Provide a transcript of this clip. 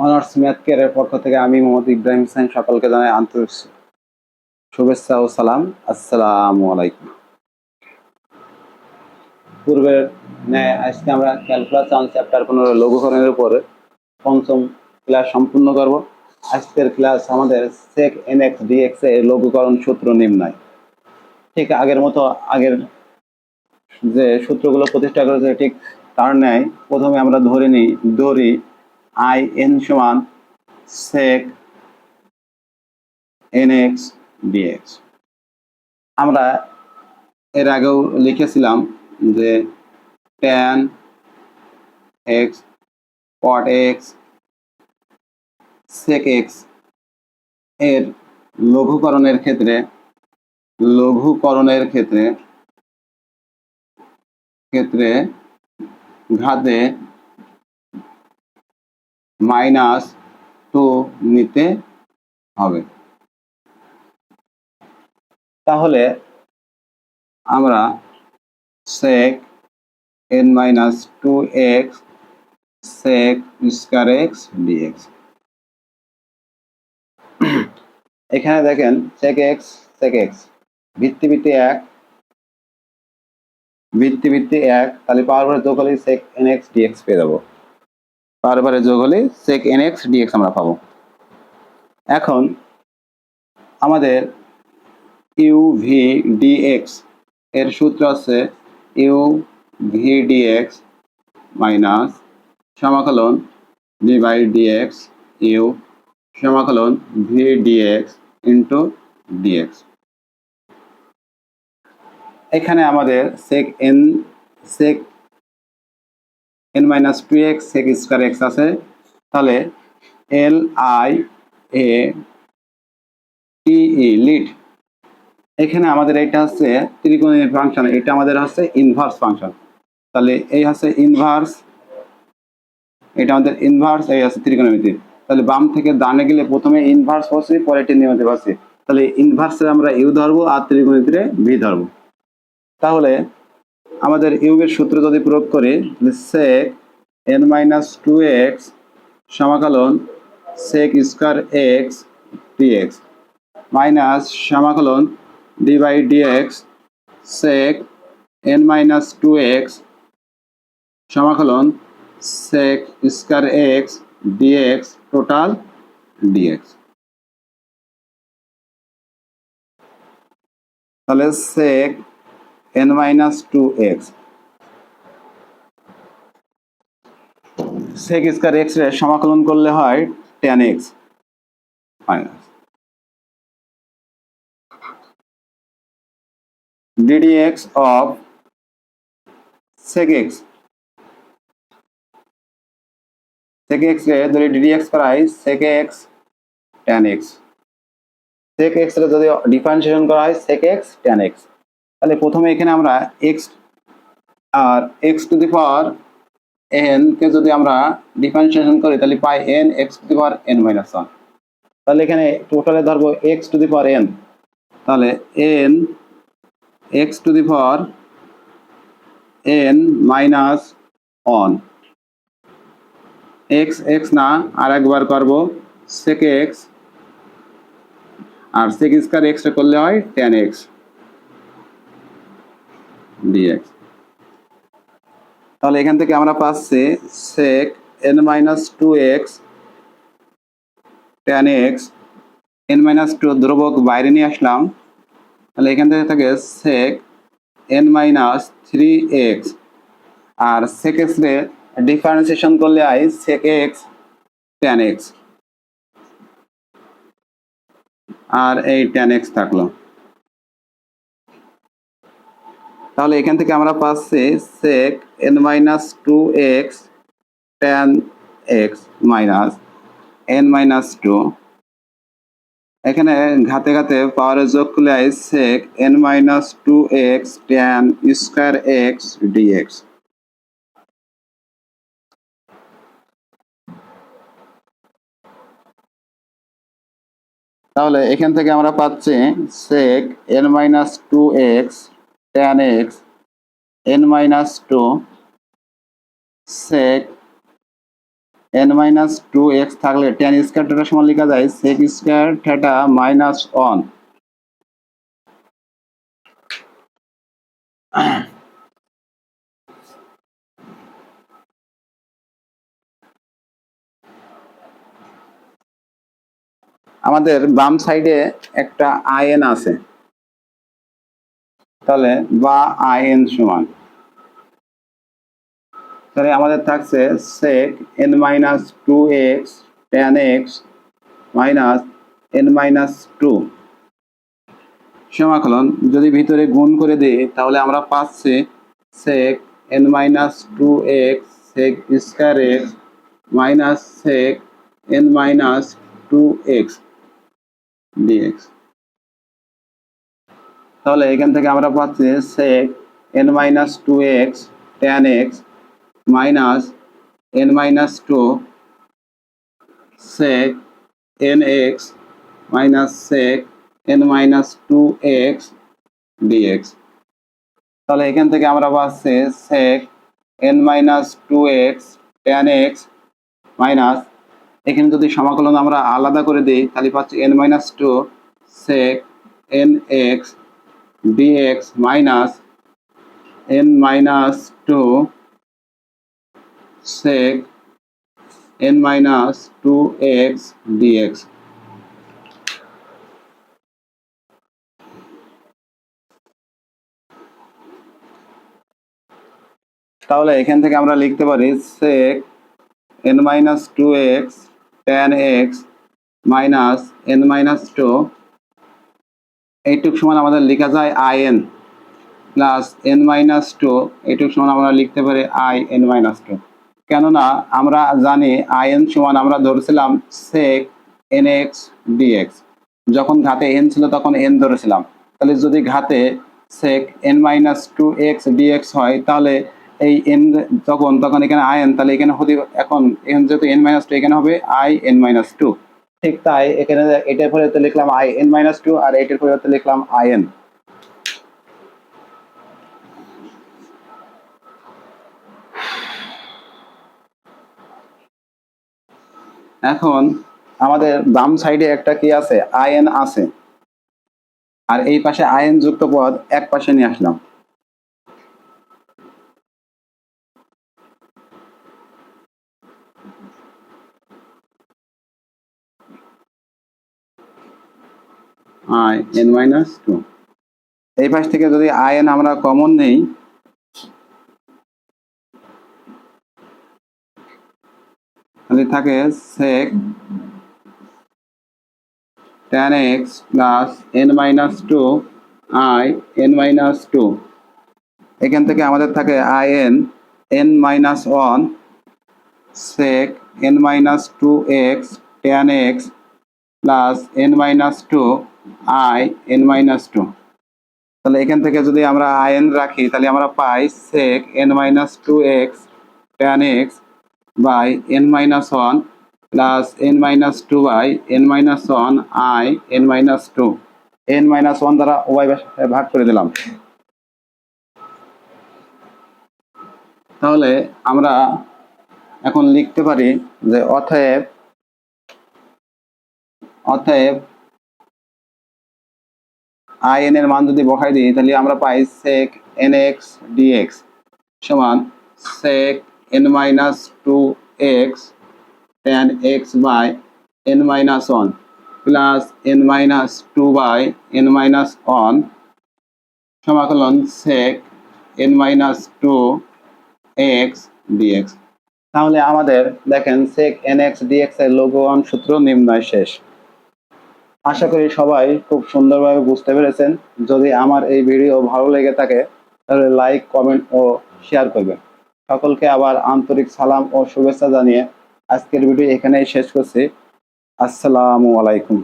Honours math কেয়ারের পক্ষ থেকে আমি মোহাম্মদ ইব্রাহিম হোসেন সকলকে জানাই আন্তরিক শুভেচ্ছা ও সালাম। আসসালামু আলাইকুম। পূর্বের ন্যায় আজকে আমরা ক্যালকুলাস চ্যাপ্টার 15 লঘুকরণের উপর পঞ্চম ক্লাস সম্পূর্ণ করব। আজকের ক্লাস আমাদের sec nx dx এর লঘুকরণ সূত্র নির্ণয়। ঠিক আগের মতো আগের যে সূত্রগুলো প্রতিষ্ঠা করেছে ঠিক তার ন্যায় প্রথমে আমরা ধরি i n সমান sec nx dx। আমরা এর আগেও লিখেছিলাম যে tan x cot x sec x এর লঘুকরণের ক্ষেত্রে ঘাতে -2 নিতে হবে। তাহলে আমরা sec n-2x sec square x dx, এখানে দেখেন sec x ভিত্তি 1 তাহলে পাওয়ার পরে যোগ হলে sec nx dx পেয়ে যাবো। পাওয়ার পরে যোগ হলে sec nx dx আমরা পাবো। এখন আমাদের uv dx এর সূত্র আছে uv dx মাইনাস সমাকলন d বাই dx u সমাকলন v dx ইন্টু dx। এখানে আমাদের sec n-2x sec square x আছে, তাহলে লিট এখানে আমাদের এটা হচ্ছে ত্রিকোণমিতির ফাংশন, এটা আমাদের হচ্ছে ইনভার্স ফাংশন। তাহলে এই হচ্ছে ইনভার্স, এটা আমাদের ইনভার্স, এই হচ্ছে ত্রিকোণমিতির। তাহলে বাম থেকে ডানে গেলে প্রথমে ইনভার্স পাচ্ছি, পরে ত্রিকোণমিতি পাচ্ছি। তাহলে ইনভার্সে আমরা ইউ ধরবো আর ত্রিকোণমিতিরে ভি ধরবো। তাহলে আমাদের ইউ এর সূত্র যদি প্রয়োগ করি sec n-2x সমাকলন sec square x dx minus সমাকলন d by dx sec n-2x সমাকলন sec square x dx total dx। তাহলে sec n-2x sec square x এর সমাকলন করলে হয় tan x minus ddx of sec x রে যদি ddx করা হয় sec x tan x, sec x রে যদি ডিফারেন্সিয়েশন করা হয় sec x tan x। তাহলে প্রথমে এখানে আমরা x আর x to the power n কে যদি আমরা ডিফারেন্সিয়েশন করি তাহলে পাই n x to the power n-1। তাহলে এখানে টোটালে ধরবো x to the power n, তাহলে n x to the power n-1 x না আর একবার করব sec x আর sec স্কয়ার x রে করলে হয় tan x dx। তাহলে এখান থেকে আমরা পাচ্ছি sec n-2x tan x n-2 ধ্রুবক বাইরে নিয়ে আসলাম, তাহলে এখান থেকে থাকে sec n-3x আর sec x রে ডিফারেন্সিয়েশন করলে হয় sec x tan x আর এই tan x থাকলো। তাহলে এখান থেকে আমরা পাচ্ছি sec n-2x tan x minus n-2, এখানে ঘাতে পাওয়ারে যোগ করলে হয় sec n-2x tan square x dx। তাহলে এখান থেকে আমরা পাচ্ছি sec n-2x tan x n-2 sec n minus two x থাকলে tan স্কয়ার থিটা সমান লেখা যায় sec স্কয়ার থিটা মাইনাস 1। আমাদের বাম সাইডে একটা আইএন আছে, তাহলে বা আইএন সমান, তাহলে আমাদের থাকছে sec n minus two x tan x minus n minus two সমাকলন যদি ভিতরে গুণ করে দিই তাহলে আমরা পাচ্ছি sec n minus two x sec square x minus sec n minus two x dx. তাহলে এখান থেকে আমরা পাচ্ছি sec n minus two x tan x minus n minus two sec n x minus sec n minus two x dx. তাহলে এখান থেকে আমরা পাচ্ছি sec n minus two x tan x minus, এখানে যদি সমাকলন আমরা আলাদা করে দিই তাহলে পাচ্ছি n minus two sec n x dx minus n minus two sec n minus two x dx. তাহলে এখান থেকে আমরা লিখতে পারি sec n minus two x tan x minus n minus two, এইটুক সমান আমাদের লেখা যায় in plus n minus two, এইটুক সমান আমরা লিখতে পারি i n মাইনাস টু। কেননা আমরা জানি in সমান আমরা ধরেছিলাম sec nx dx, যখন ঘাতে n ছিল তখন n ধরেছিলাম, তাহলে যদি ঘাতে sec n minus two x dx হয় তাহলে এই n তখন এখানে in, তাহলে এখানে হতে এখন এখানে যেহেতু n মাইনাস টু এখানে হবে i n মাইনাস টু। ঠিক তাই এখানে এটার পরিবর্তে লিখলাম i n মাইনাস টু আর এটার পরিবর্তে লিখলাম in। এখন আমাদের বাম সাইডে একটা কি আছে in আছে, আর এই পাশে in যুক্ত পদ এক পাশে নিয়ে আসলাম। i n মাইনাস টু, এই পাশ থেকে যদি in আমরা কমন নেই তাহলে থাকে sec tan x plus n minus two i n minus two, এখান থেকে আমাদের থাকে in n minus one sec n minus two x tan x plus n minus two i n minus two. তাহলে এখান থেকে যদি আমরা in রাখি তাহলে আমরা পাই sec n minus two x tan x by n minus one plus n minus two by n minus one i n minus two, n minus one দ্বারা উভয় ভাগ করে দিলাম। তাহলে আমরা এখন লিখতে পারি যে অতএব in এর মান যদি বসাই দিই তাহলে আমরা পাই sec nx dx সমান sec n minus two x tan x by n minus one plus n minus two by n minus one সমাকলন sec n minus two x dx. তাহলে আমাদের দেখেন sec nx dx এর লঘুগণ সূত্র নির্ণয় শেষ। আশা করি সবাই খুব সুন্দরভাবে বুঝতে পেরেছেন। যদি আমার এই ভিডিও ভালো লেগে থাকে তাহলে লাইক, কমেন্ট ও শেয়ার করবেন। সকলকে আবার আন্তরিক সালাম ও শুভেচ্ছা জানিয়ে আজকের ভিডিও এখানেই শেষ করছি। আসসালামু আলাইকুম।